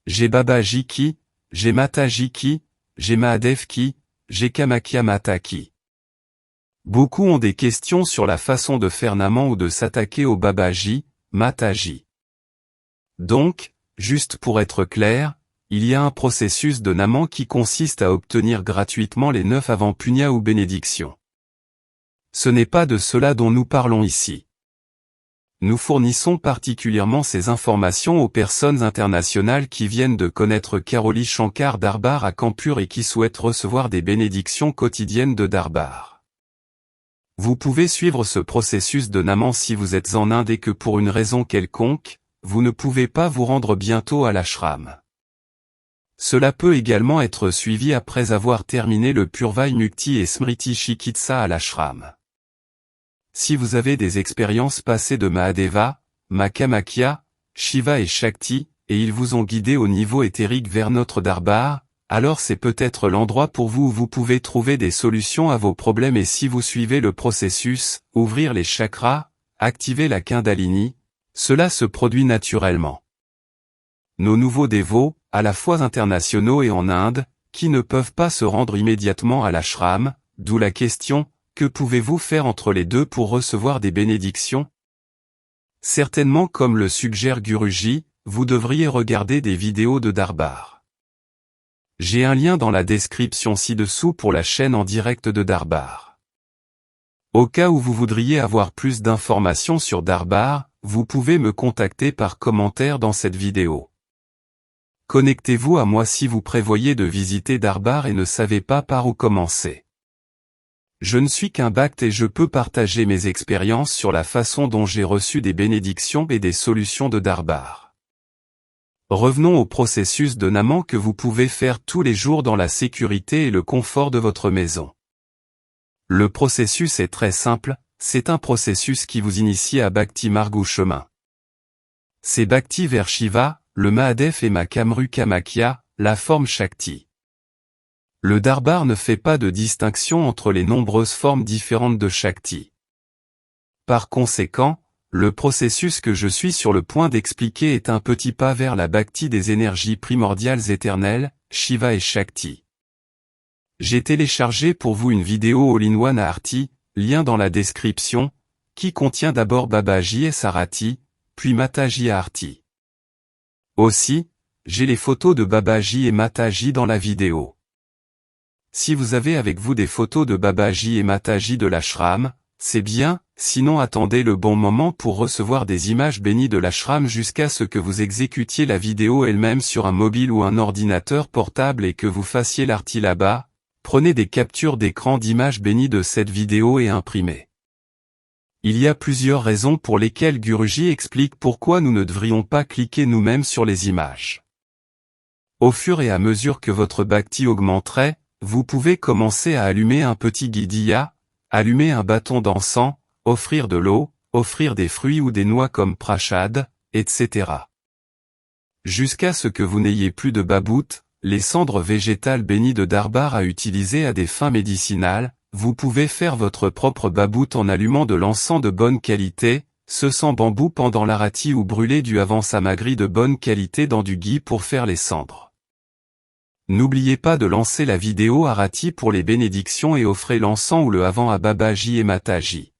J'ai Babaji ki, j'ai Mataji ki, j'ai Mahadev ki, j'ai Kamakya Mata ki. Beaucoup ont des questions sur la façon de faire Naman ou de s'attaquer au Babaji, Mataji. Donc, juste pour être clair, il y a un processus de Naman qui consiste à obtenir gratuitement les 9 avant punya ou bénédictions. Ce n'est pas de cela dont nous parlons ici. Nous fournissons particulièrement ces informations aux personnes internationales qui viennent de connaître Karoli Shankar Darbar à Kanpur et qui souhaitent recevoir des bénédictions quotidiennes de Darbar. Vous pouvez suivre ce processus de Naman si vous êtes en Inde et que pour une raison quelconque, vous ne pouvez pas vous rendre bientôt à l'ashram. Cela peut également être suivi après avoir terminé le Purvai Mukti et Smriti Chikitsa à l'ashram. Si vous avez des expériences passées de Mahadeva, Makamakya, Shiva et Shakti, et ils vous ont guidé au niveau éthérique vers notre Darbar, alors c'est peut-être l'endroit pour vous où vous pouvez trouver des solutions à vos problèmes et si vous suivez le processus, ouvrir les chakras, activer la Kundalini, cela se produit naturellement. Nos nouveaux dévots, à la fois internationaux et en Inde, qui ne peuvent pas se rendre immédiatement à l'ashram, d'où la question, que pouvez-vous faire entre les deux pour recevoir des bénédictions? Certainement comme le suggère Guruji, vous devriez regarder des vidéos de Darbar. J'ai un lien dans la description ci-dessous pour la chaîne en direct de Darbar. Au cas où vous voudriez avoir plus d'informations sur Darbar, vous pouvez me contacter par commentaire dans cette vidéo. Connectez-vous à moi si vous prévoyez de visiter Darbar et ne savez pas par où commencer. Je ne suis qu'un bhakt et je peux partager mes expériences sur la façon dont j'ai reçu des bénédictions et des solutions de Darbar. Revenons au processus de Naman que vous pouvez faire tous les jours dans la sécurité et le confort de votre maison. Le processus est très simple, c'est un processus qui vous initie à Bhakti Marg ou chemin. C'est Bhakti vers Shiva, le Mahadev et Makamru Kamakya, la forme Shakti. Le Darbar ne fait pas de distinction entre les nombreuses formes différentes de Shakti. Par conséquent, le processus que je suis sur le point d'expliquer est un petit pas vers la Bhakti des énergies primordiales éternelles, Shiva et Shakti. J'ai téléchargé pour vous une vidéo all-in-one à Arti, lien dans la description, qui contient d'abord Babaji et Sarati, puis Mataji à Arti. Aussi, j'ai les photos de Babaji et Mataji dans la vidéo. Si vous avez avec vous des photos de Babaji et Mataji de l'ashram, c'est bien, sinon attendez le bon moment pour recevoir des images bénies de l'ashram jusqu'à ce que vous exécutiez la vidéo elle-même sur un mobile ou un ordinateur portable et que vous fassiez l'arti là-bas, prenez des captures d'écran d'images bénies de cette vidéo et imprimez. Il y a plusieurs raisons pour lesquelles Guruji explique pourquoi nous ne devrions pas cliquer nous-mêmes sur les images. Au fur et à mesure que votre bhakti augmenterait, vous pouvez commencer à allumer un petit guidiya, allumer un bâton d'encens, offrir de l'eau, offrir des fruits ou des noix comme prashad, etc. Jusqu'à ce que vous n'ayez plus de babout, les cendres végétales bénies de Darbar à utiliser à des fins médicinales, vous pouvez faire votre propre babout en allumant de l'encens de bonne qualité, ce sans bambou pendant l'arati ou brûler du avant samagri de bonne qualité dans du ghee pour faire les cendres. N'oubliez pas de lancer la vidéo Arati pour les bénédictions et offrez l'encens ou le avant à Babaji et Mataji.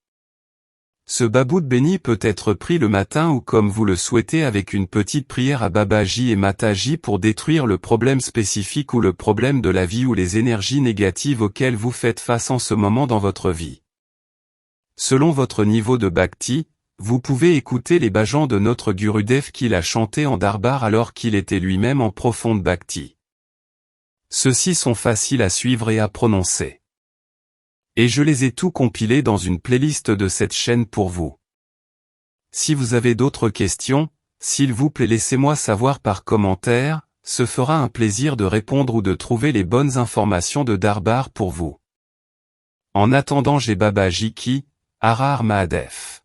Ce babout béni peut être pris le matin ou comme vous le souhaitez avec une petite prière à Babaji et Mataji pour détruire le problème spécifique ou le problème de la vie ou les énergies négatives auxquelles vous faites face en ce moment dans votre vie. Selon votre niveau de bhakti, vous pouvez écouter les bhajans de notre Gurudev qu'il a chanté en Darbar alors qu'il était lui-même en profonde bhakti. Ceux-ci sont faciles à suivre et à prononcer. Et je les ai tous compilés dans une playlist de cette chaîne pour vous. Si vous avez d'autres questions, s'il vous plaît laissez-moi savoir par commentaire, ce fera un plaisir de répondre ou de trouver les bonnes informations de Darbar pour vous. En attendant j'ai Babaji ki, Har Har Mahadev.